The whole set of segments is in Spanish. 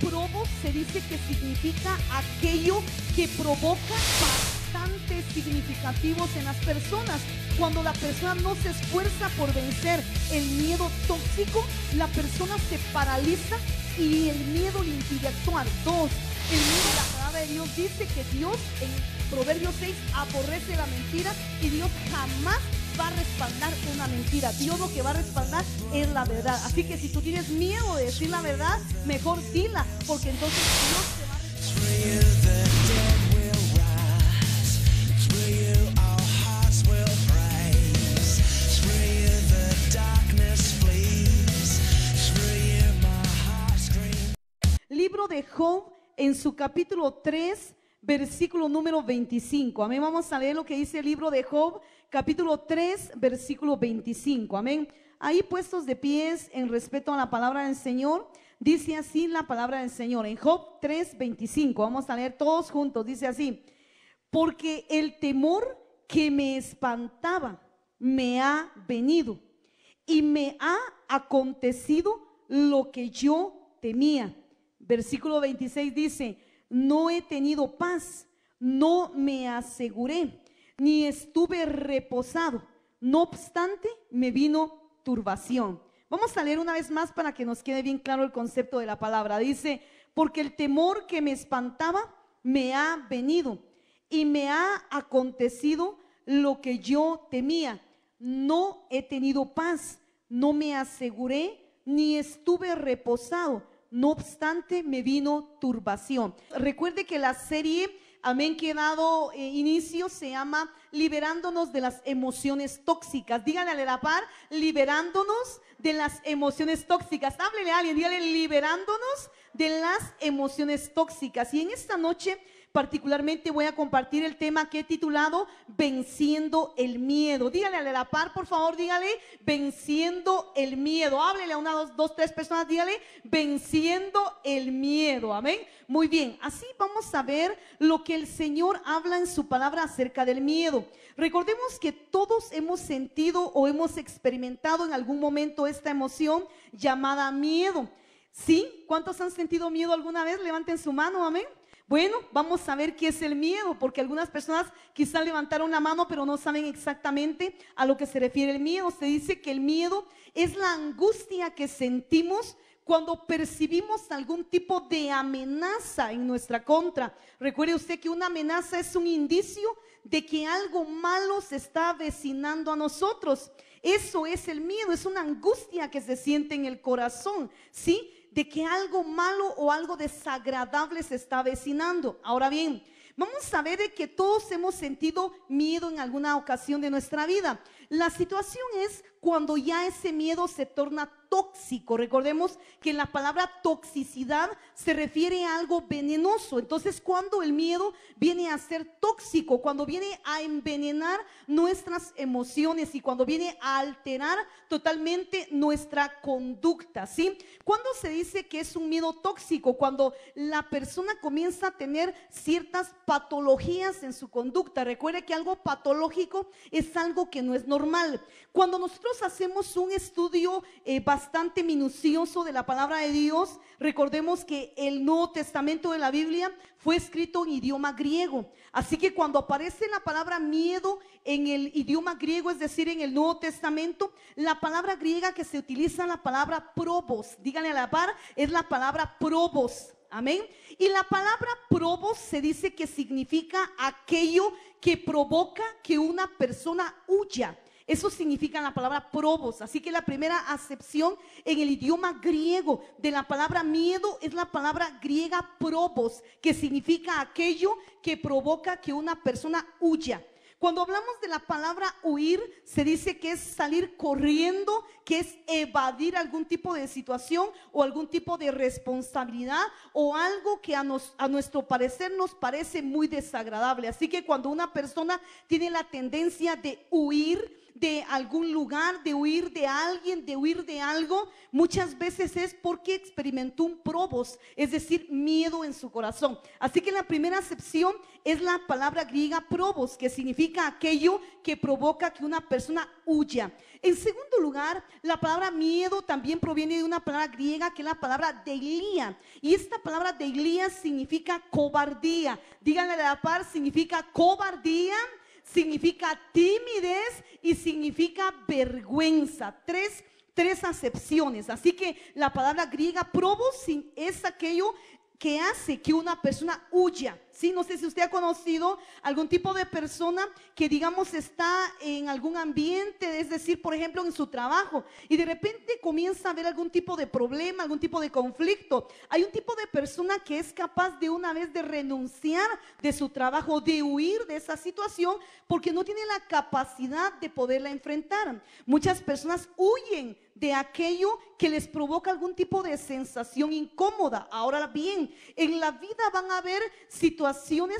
probos se dice que significa aquello que provoca bastantes significativos en las personas. Cuando la persona no se esfuerza por vencer el miedo tóxico, la persona se paraliza y el miedo le impide actuar. Dos, el miedo, la palabra de Dios dice que Dios en Proverbios 6 aborrece la mentira y Dios jamás va a respaldar una mentira. Dios lo que va a respaldar es la verdad. Así que si tú tienes miedo de decir la verdad, mejor dila, porque entonces Dios te va a respaldar. Libro de Job en su capítulo 3, versículo número 25. Amén. Vamos a leer lo que dice el libro de Job, capítulo 3, versículo 25. Amén. Ahí puestos de pies en respeto a la palabra del Señor, dice así la palabra del Señor. En Job 3, 25, vamos a leer todos juntos, dice así: porque el temor que me espantaba me ha venido y me ha acontecido lo que yo temía. Versículo 26 dice: no he tenido paz, no me aseguré, ni estuve reposado, no obstante me vino turbación. Vamos a leer una vez más para que nos quede bien claro el concepto de la palabra. Dice: porque el temor que me espantaba me ha venido y me ha acontecido lo que yo temía. No he tenido paz, no me aseguré, ni estuve reposado, no obstante me vino turbación. Recuerde que la serie, amén, que ha dado inicio se llama Liberándonos de las emociones tóxicas. Díganle a la par: liberándonos de las emociones tóxicas. Háblele a alguien, dígale: liberándonos de las emociones tóxicas. Y en esta noche particularmente voy a compartir el tema que he titulado Venciendo el miedo. Dígale a la par, por favor, dígale: venciendo el miedo. Háblele a una, dos, tres personas, dígale: venciendo el miedo. Amén. Muy bien, así vamos a ver lo que el Señor habla en su palabra acerca del miedo. Recordemos que todos hemos sentido o hemos experimentado en algún momento esta emoción llamada miedo. ¿Sí? ¿Cuántos han sentido miedo alguna vez? Levanten su mano, amén. Bueno, vamos a ver qué es el miedo, porque algunas personas quizás levantaron la mano, pero no saben exactamente a lo que se refiere el miedo. Se dice que el miedo es la angustia que sentimos cuando percibimos algún tipo de amenaza en nuestra contra. Recuerde usted que una amenaza es un indicio de que algo malo se está avecinando a nosotros. Eso es el miedo, es una angustia que se siente en el corazón, ¿sí? De que algo malo o algo desagradable se está avecinando. Ahora bien, vamos a ver de que todos hemos sentido miedo en alguna ocasión de nuestra vida. La situación es cuando ya ese miedo se torna tóxico. Recordemos que la palabra toxicidad se refiere a algo venenoso. Entonces, cuando el miedo viene a ser tóxico, cuando viene a envenenar nuestras emociones y cuando viene a alterar totalmente nuestra conducta, ¿sí? ¿Cuándo se dice que es un miedo tóxico? Cuando la persona comienza a tener ciertas patologías en su conducta. Recuerde que algo patológico es algo que no es normal. Cuando nosotros hacemos un estudio bastante minucioso de la palabra de Dios, recordemos que el Nuevo Testamento de la Biblia fue escrito en idioma griego. Así que cuando aparece la palabra miedo en el idioma griego, es decir, en el Nuevo Testamento, la palabra griega que se utiliza, la palabra probos, díganle a la par, es la palabra probos. Amén. Y la palabra probos se dice que significa aquello que provoca que una persona huya. Eso significa la palabra probos. Así que la primera acepción en el idioma griego de la palabra miedo es la palabra griega probos, que significa aquello que provoca que una persona huya. Cuando hablamos de la palabra huir, se dice que es salir corriendo, que es evadir algún tipo de situación o algún tipo de responsabilidad o algo que a nuestro parecer nos parece muy desagradable. Así que cuando una persona tiene la tendencia de huir de algún lugar, de huir de alguien, de huir de algo, muchas veces es porque experimentó un probos, es decir, miedo en su corazón. Así que la primera acepción es la palabra griega probos, que significa aquello que provoca que una persona huya. En segundo lugar, la palabra miedo también proviene de una palabra griega que es la palabra deilia. Y esta palabra deilia significa cobardía. Díganle a la par, significa cobardía, significa timidez y significa vergüenza. Tres acepciones. Así que la palabra griega probos es aquello que hace que una persona huya. ¿Sí? No sé si usted ha conocido algún tipo de persona que, digamos, está en algún ambiente, es decir, por ejemplo, en su trabajo, y de repente comienza a ver algún tipo de problema, algún tipo de conflicto. Hay un tipo de persona que es capaz de una vez de renunciar de su trabajo, de huir de esa situación, porque no tiene la capacidad de poderla enfrentar. Muchas personas huyen de aquello que les provoca algún tipo de sensación incómoda. Ahora bien, en la vida van a haber situaciones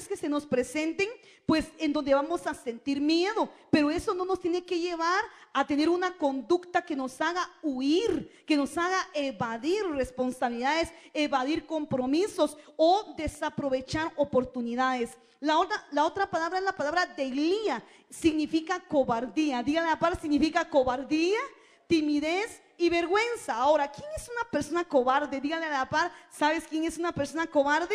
que se nos presenten, pues en donde vamos a sentir miedo, pero eso no nos tiene que llevar a tener una conducta que nos haga huir, que nos haga evadir responsabilidades, evadir compromisos o desaprovechar oportunidades. La otra palabra es la palabra deilia, significa cobardía. Díganle a la par, significa cobardía, timidez y vergüenza. Ahora, ¿quién es una persona cobarde? Díganle a la par, ¿sabes quién es una persona cobarde?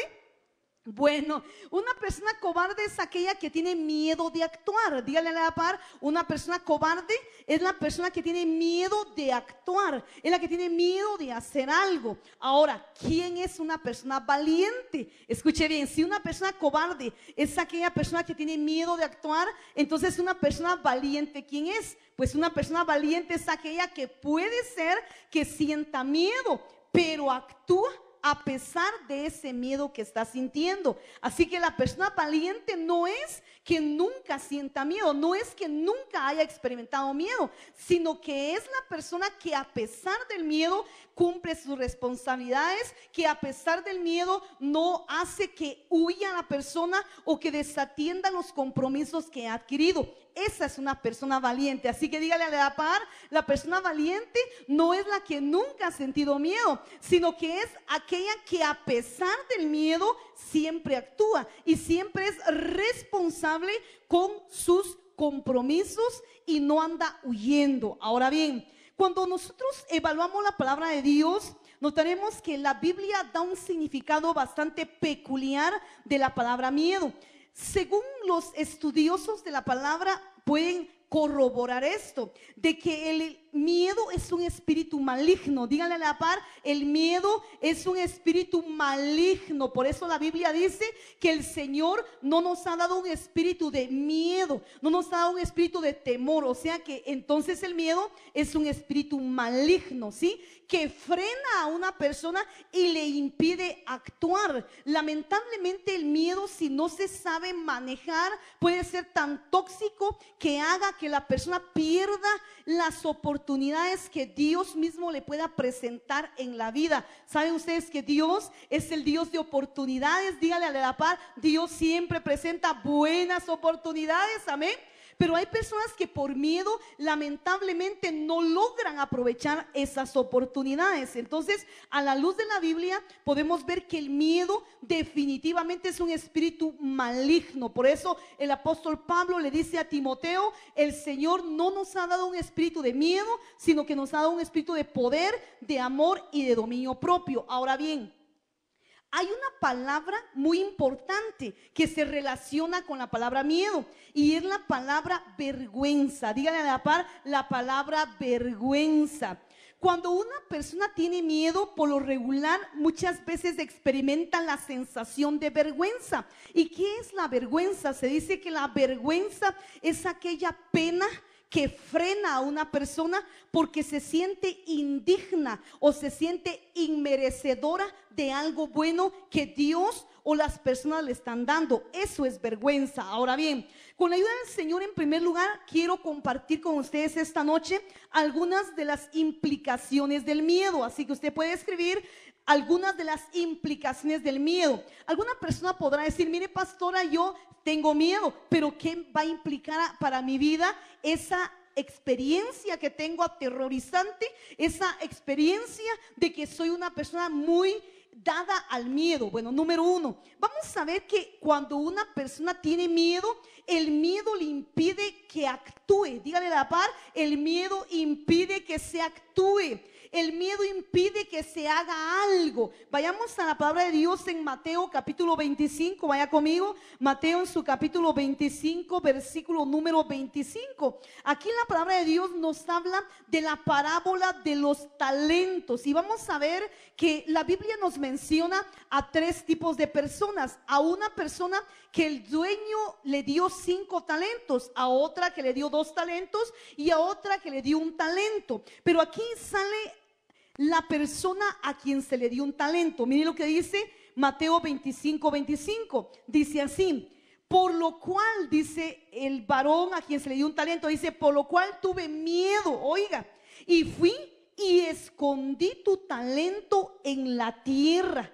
Bueno, una persona cobarde es aquella que tiene miedo de actuar. Dígale a la par, una persona cobarde es la persona que tiene miedo de actuar, es la que tiene miedo de hacer algo. Ahora, ¿quién es una persona valiente? Escuche bien, si una persona cobarde es aquella persona que tiene miedo de actuar, entonces una persona valiente, ¿quién es? Pues una persona valiente es aquella que puede ser que sienta miedo, pero actúa a pesar de ese miedo que está sintiendo. Así que la persona valiente no es que nunca sienta miedo, no es que nunca haya experimentado miedo, sino que es la persona que a pesar del miedo cumple sus responsabilidades, que a pesar del miedo no hace que huya la persona o que desatienda los compromisos que ha adquirido. Esa es una persona valiente. Así que dígale a la par, la persona valiente no es la que nunca ha sentido miedo, sino que es aquella que a pesar del miedo siempre actúa y siempre es responsable con sus compromisos y no anda huyendo. Ahora bien, cuando nosotros evaluamos la palabra de Dios, notaremos que la Biblia da un significado bastante peculiar de la palabra miedo. Según los estudiosos de la palabra, pueden corroborar esto, de que el miedo es un espíritu maligno. Díganle a la par, el miedo es un espíritu maligno. Por eso la Biblia dice que el Señor no nos ha dado un espíritu de miedo, no nos ha dado un espíritu de temor. O sea que entonces el miedo es un espíritu maligno, ¿sí? Que frena a una persona y le impide actuar. Lamentablemente el miedo, si no se sabe manejar, puede ser tan tóxico que haga que la persona pierda las oportunidades que Dios mismo le pueda presentar en la vida. ¿Saben ustedes que Dios es el Dios de oportunidades? Dígale a la par, Dios siempre presenta buenas oportunidades, amén. Pero hay personas que por miedo lamentablemente no logran aprovechar esas oportunidades. Entonces, a la luz de la Biblia podemos ver que el miedo definitivamente es un espíritu maligno. Por eso el apóstol Pablo le dice a Timoteo, el Señor no nos ha dado un espíritu de miedo, sino que nos ha dado un espíritu de poder, de amor y de dominio propio. Ahora bien, hay una palabra muy importante que se relaciona con la palabra miedo y es la palabra vergüenza. Díganle a la par, la palabra vergüenza. Cuando una persona tiene miedo, por lo regular, muchas veces experimenta la sensación de vergüenza. ¿Y qué es la vergüenza? Se dice que la vergüenza es aquella pena que frena a una persona porque se siente indigna o se siente inmerecedora de algo bueno que Dios o las personas le están dando. Eso es vergüenza. Ahora bien, con la ayuda del Señor, en primer lugar, quiero compartir con ustedes esta noche algunas de las implicaciones del miedo. Así que usted puede escribir algunas de las implicaciones del miedo. Alguna persona podrá decir, mire pastora, yo tengo miedo, pero ¿qué va a implicar para mi vida esa experiencia que tengo aterrorizante, esa experiencia de que soy una persona muy dada al miedo. Bueno, número uno, vamos a ver que cuando una persona tiene miedo, el miedo le impide que actúe. Dígale a la par, el miedo impide que se actúe. El miedo impide que se haga algo. Vayamos a la palabra de Dios en Mateo capítulo 25. Vaya conmigo. Mateo en su capítulo 25, versículo número 25. Aquí la palabra de Dios nos habla de la parábola de los talentos. Y vamos a ver que la Biblia nos menciona a tres tipos de personas. A una persona que el dueño le dio 5 talentos, a otra que le dio 2 talentos y a otra que le dio 1 talento. Pero aquí sale la persona a quien se le dio un talento. Miren lo que dice Mateo 25, 25. Dice así: por lo cual, dice el varón a quien se le dio un talento, dice, por lo cual tuve miedo, oiga, y fui y escondí tu talento en la tierra.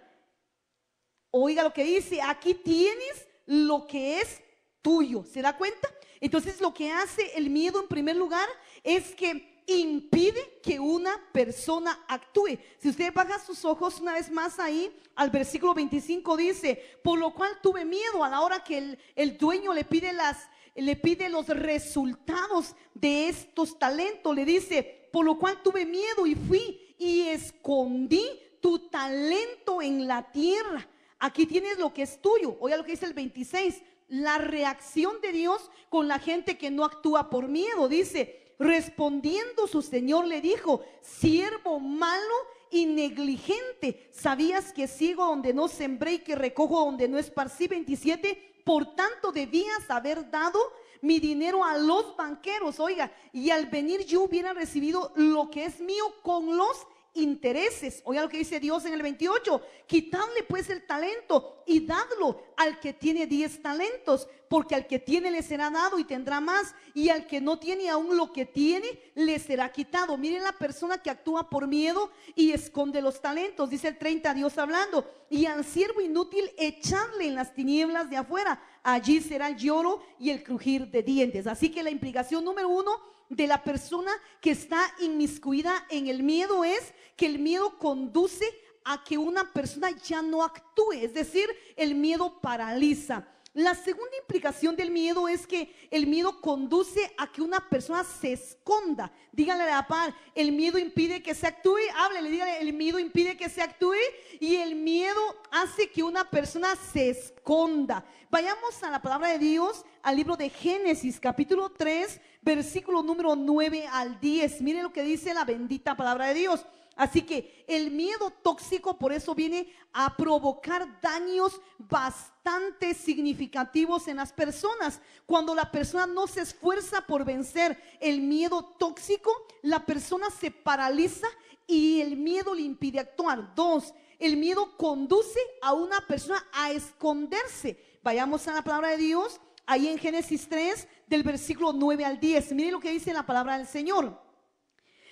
Oiga lo que dice, aquí tienes lo que es tuyo. ¿Se da cuenta? Entonces lo que hace el miedo en primer lugar es que impide que una persona actúe. Si usted baja sus ojos una vez más ahí al versículo 25, dice, por lo cual tuve miedo. A la hora que el dueño le pide los resultados de estos talentos, le dice, por lo cual tuve miedo y fui y escondí tu talento en la tierra. Aquí tienes lo que es tuyo. Oiga lo que dice el 26, la reacción de Dios con la gente que no actúa por miedo. Dice, respondiendo su señor le dijo, siervo malo y negligente, sabías que sigo donde no sembré y que recojo donde no esparcí. 27, por tanto debías haber dado mi dinero a los banqueros, oiga, y al venir yo hubiera recibido lo que es mío con los intereses. Oiga lo que dice Dios en el 28, quitadle pues el talento y dadlo al que tiene 10 talentos, porque al que tiene le será dado y tendrá más, y al que no tiene aún lo que tiene le será quitado. Miren la persona que actúa por miedo y esconde los talentos. Dice el 30, Dios hablando, y al siervo inútil echadle en las tinieblas de afuera, allí será el lloro y el crujir de dientes. Así que la implicación número uno de la persona que está inmiscuida en el miedo es que el miedo conduce a que una persona ya no actúe, es decir, el miedo paraliza. La segunda implicación del miedo es que el miedo conduce a que una persona se esconda. Díganle a la par, el miedo impide que se actúe. Háblele, díganle, el miedo impide que se actúe y el miedo hace que una persona se esconda. Vayamos a la palabra de Dios, al libro de Génesis, capítulo 3, versículo número 9 al 10. Miren lo que dice la bendita palabra de Dios. Así que el miedo tóxico por eso viene a provocar daños bastante significativos en las personas. Cuando la persona no se esfuerza por vencer el miedo tóxico, la persona se paraliza y el miedo le impide actuar. 2, el miedo conduce a una persona a esconderse. Vayamos a la palabra de Dios, ahí en Génesis 3, del versículo 9 al 10. Miren lo que dice la palabra del Señor.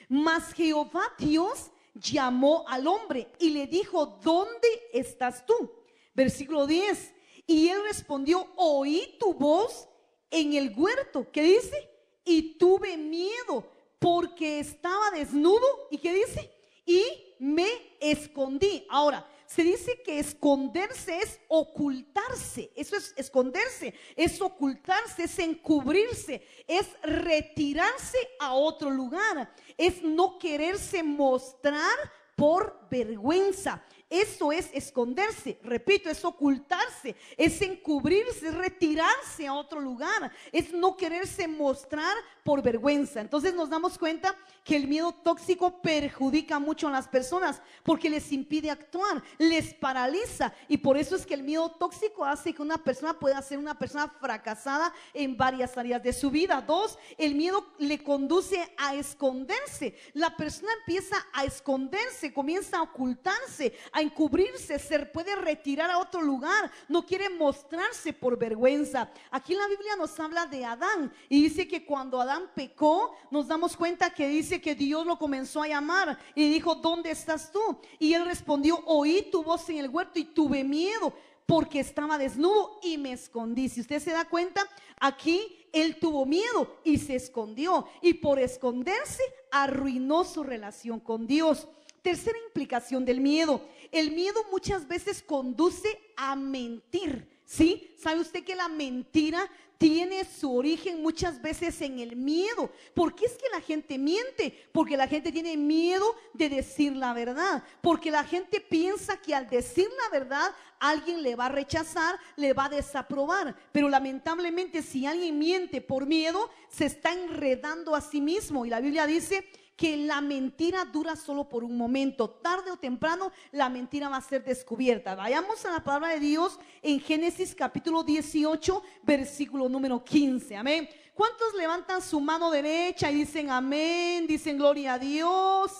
Mas Jehová Dios llamó al hombre y le dijo, ¿dónde estás tú? Versículo 10, y él respondió, oí tu voz en el huerto. ¿Qué dice? Y tuve miedo porque estaba desnudo. ¿Y qué dice? Y me escondí. Ahora, se dice que esconderse es ocultarse. Eso es esconderse, es ocultarse, es encubrirse, es retirarse a otro lugar, es no quererse mostrar por vergüenza. Eso es esconderse, repito, es ocultarse, es encubrirse, es retirarse a otro lugar, es no quererse mostrar por vergüenza. Entonces nos damos cuenta que el miedo tóxico perjudica mucho a las personas porque les impide actuar, les paraliza, y por eso es que el miedo tóxico hace que una persona pueda ser una persona fracasada en varias áreas de su vida. 2, el miedo le conduce a esconderse. La persona empieza a esconderse, comienza a ocultarse, a encubrirse, se puede retirar a otro lugar, no quiere mostrarse por vergüenza. Aquí en la Biblia nos habla de Adán y dice que cuando Adán pecó, nos damos cuenta que dice que Dios lo comenzó a llamar y dijo: ¿dónde estás tú? Y él respondió: oí tu voz en el huerto y tuve miedo porque estaba desnudo y me escondí. Si usted se da cuenta, aquí él tuvo miedo y se escondió, y por esconderse arruinó su relación con Dios. Tercera implicación del miedo: el miedo muchas veces conduce a mentir. ¿Sí? ¿Sabe usted que la mentira tiene su origen muchas veces en el miedo? ¿Por qué es que la gente miente? Porque la gente tiene miedo de decir la verdad, porque la gente piensa que al decir la verdad alguien le va a rechazar, le va a desaprobar. Pero lamentablemente, si alguien miente por miedo, se está enredando a sí mismo, y la Biblia dice que la mentira dura solo por un momento. Tarde o temprano la mentira va a ser descubierta. Vayamos a la palabra de Dios en Génesis capítulo 18, versículo número 15. Amén. ¿Cuántos levantan su mano derecha y dicen amén? Dicen gloria a Dios.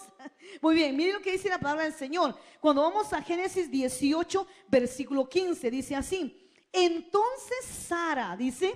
Muy bien, miren lo que dice la palabra del Señor. Cuando vamos a Génesis 18, versículo 15, dice así: entonces Sara, dice,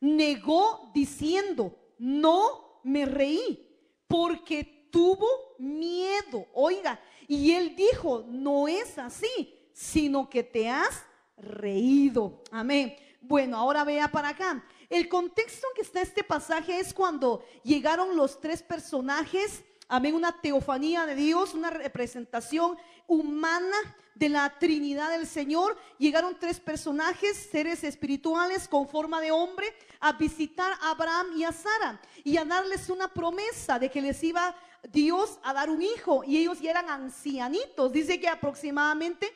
negó diciendo: no me reí, porque tuvo miedo. Oiga, y él dijo: no es así, sino que te has reído. Amén. Bueno, ahora vea para acá. El contexto en que está este pasaje es cuando llegaron los tres personajes. Amén, una teofanía de Dios, una representación humana de la Trinidad del Señor. Llegaron tres personajes, seres espirituales con forma de hombre, a visitar a Abraham y a Sara y a darles una promesa de que les iba Dios a dar un hijo, y ellos ya eran ancianitos. Dice que aproximadamente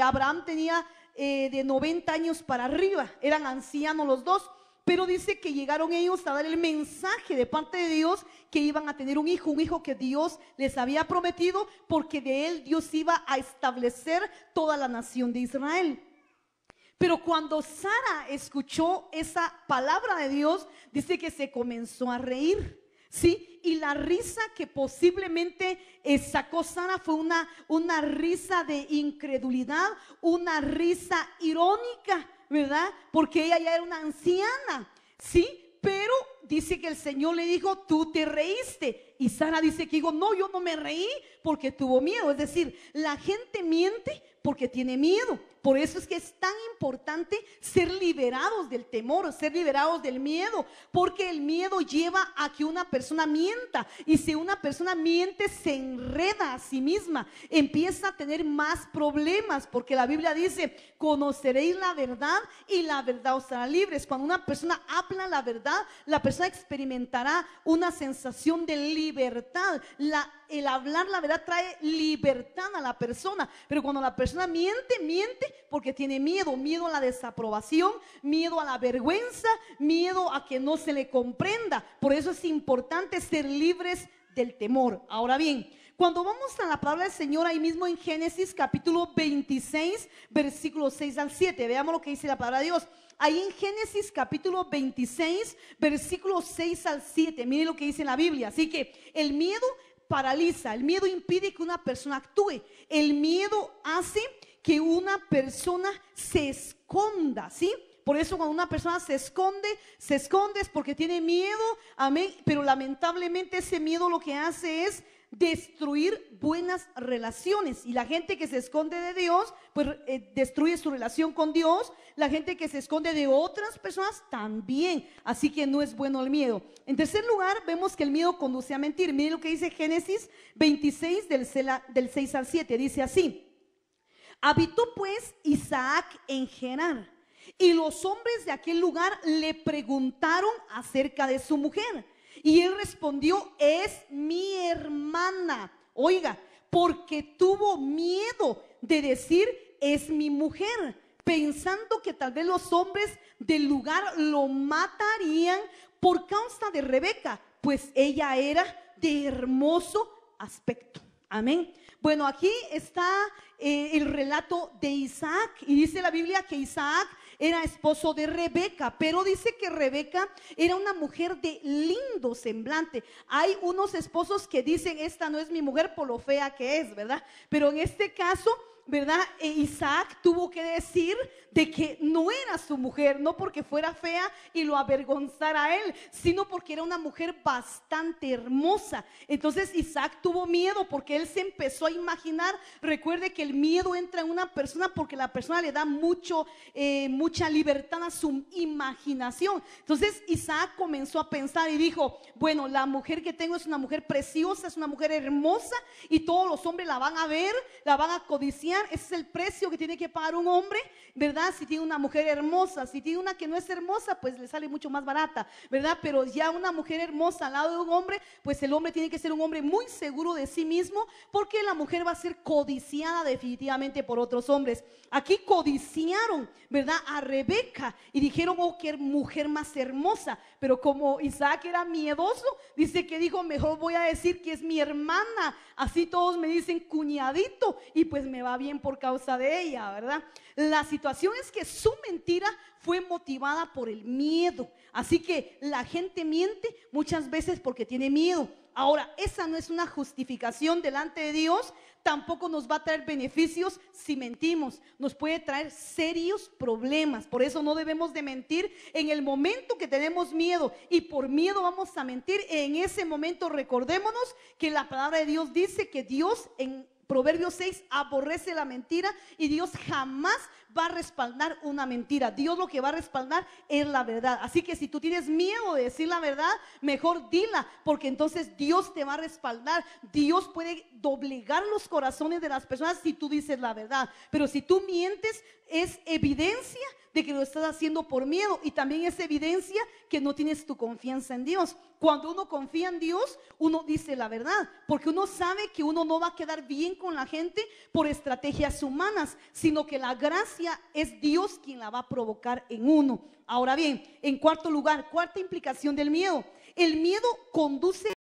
Abraham tenía de 90 años para arriba, eran ancianos los dos. Pero dice que llegaron ellos a dar el mensaje de parte de Dios que iban a tener un hijo que Dios les había prometido, porque de él Dios iba a establecer toda la nación de Israel. Pero cuando Sara escuchó esa palabra de Dios, dice que se comenzó a reír, ¿sí? Y la risa que posiblemente sacó Sara fue una risa de incredulidad, una risa irónica, ¿verdad? Porque ella ya era una anciana, ¿sí? Pero dice que el Señor le dijo: tú te reíste. Y Sara dice que dijo: no, yo no me reí porque tuvo miedo. Es decir, la gente miente porque tiene miedo. Por eso es que es tan importante ser liberados del temor, ser liberados del miedo, porque el miedo lleva a que una persona mienta, y si una persona miente se enreda a sí misma, empieza a tener más problemas, porque la Biblia dice: conoceréis la verdad y la verdad os hará libres. Cuando una persona habla la verdad, la persona experimentará una sensación de libertad. El hablar la verdad trae libertad a la persona. Pero cuando la persona miente porque tiene miedo a la desaprobación, miedo a la vergüenza, miedo a que no se le comprenda. Por eso es importante ser libres del temor. Ahora bien, cuando vamos a la palabra del Señor, ahí mismo en Génesis capítulo 26, versículos 6 al 7, veamos lo que dice la palabra de Dios. Ahí en Génesis capítulo 26, versículos 6 al 7, miren lo que dice la Biblia. Así que el miedo paraliza, el miedo impide que una persona actúe, el miedo hace que una persona se esconda, ¿sí? Por eso cuando una persona se esconde es porque tiene miedo, amén. Pero lamentablemente ese miedo lo que hace es destruir buenas relaciones, y la gente que se esconde de Dios pues destruye su relación con Dios. La gente que se esconde de otras personas también, así que no es bueno el miedo. En tercer lugar, vemos que el miedo conduce a mentir. Miren lo que dice Génesis 26 del 6 al 7, dice así: habitó pues Isaac en Gerar, y los hombres de aquel lugar le preguntaron acerca de su mujer, y él respondió: es mi hermana. Oiga, porque tuvo miedo de decir: es mi mujer, pensando que tal vez los hombres del lugar lo matarían por causa de Rebeca, pues ella era de hermoso aspecto. Amén. Bueno, aquí está el relato de Isaac, y dice la Biblia que Isaac era esposo de Rebeca, pero dice que Rebeca era una mujer de lindo semblante. Hay unos esposos que dicen, esta no es mi mujer por lo fea que es, ¿verdad? Pero en este caso, ¿verdad? Isaac tuvo que decir de que no era su mujer, no porque fuera fea y lo avergonzara a él, sino porque era una mujer bastante hermosa. Entonces Isaac tuvo miedo porque él se empezó a imaginar. Recuerde que el miedo entra en una persona porque la persona le da mucha libertad a su imaginación. Entonces Isaac comenzó a pensar y dijo, bueno, la mujer que tengo es una mujer preciosa, es una mujer hermosa, y todos los hombres la van a ver, la van a codiciar. Ese es el precio que tiene que pagar un hombre, ¿verdad? Si tiene una mujer hermosa. Si tiene una que no es hermosa, pues le sale mucho más barata, ¿verdad? Pero ya una mujer hermosa al lado de un hombre, pues el hombre tiene que ser un hombre muy seguro de sí mismo, porque la mujer va a ser codiciada definitivamente por otros hombres. Aquí codiciaron, ¿verdad?, a Rebeca y dijeron, oh, qué mujer más hermosa. Pero como Isaac era miedoso, dice que dijo, mejor voy a decir que es mi hermana, así todos me dicen cuñadito y pues me va bien por causa de ella, ¿verdad? La situación es que su mentira fue motivada por el miedo. Así que la gente miente muchas veces porque tiene miedo. Ahora, esa no es una justificación delante de Dios. Tampoco nos va a traer beneficios si mentimos. Nos puede traer serios problemas. Por eso no debemos de mentir en el momento que tenemos miedo, y por miedo vamos a mentir. En ese momento recordémonos que la palabra de Dios dice que Dios en Proverbios 6 aborrece la mentira, y Dios jamás va a respaldar una mentira. Dios lo que va a respaldar es la verdad. Así que si tú tienes miedo de decir la verdad, mejor dila, porque entonces Dios te va a respaldar. Dios puede doblegar los corazones de las personas si tú dices la verdad. Pero si tú mientes, es evidencia de que lo estás haciendo por miedo, y también es evidencia que no tienes tu confianza en Dios. Cuando uno confía en Dios, uno dice la verdad, porque uno sabe que uno no va a quedar bien con la gente por estrategias humanas, sino que la gracia es Dios quien la va a provocar en uno. Ahora bien, en cuarto lugar, cuarta implicación del miedo: el miedo conduce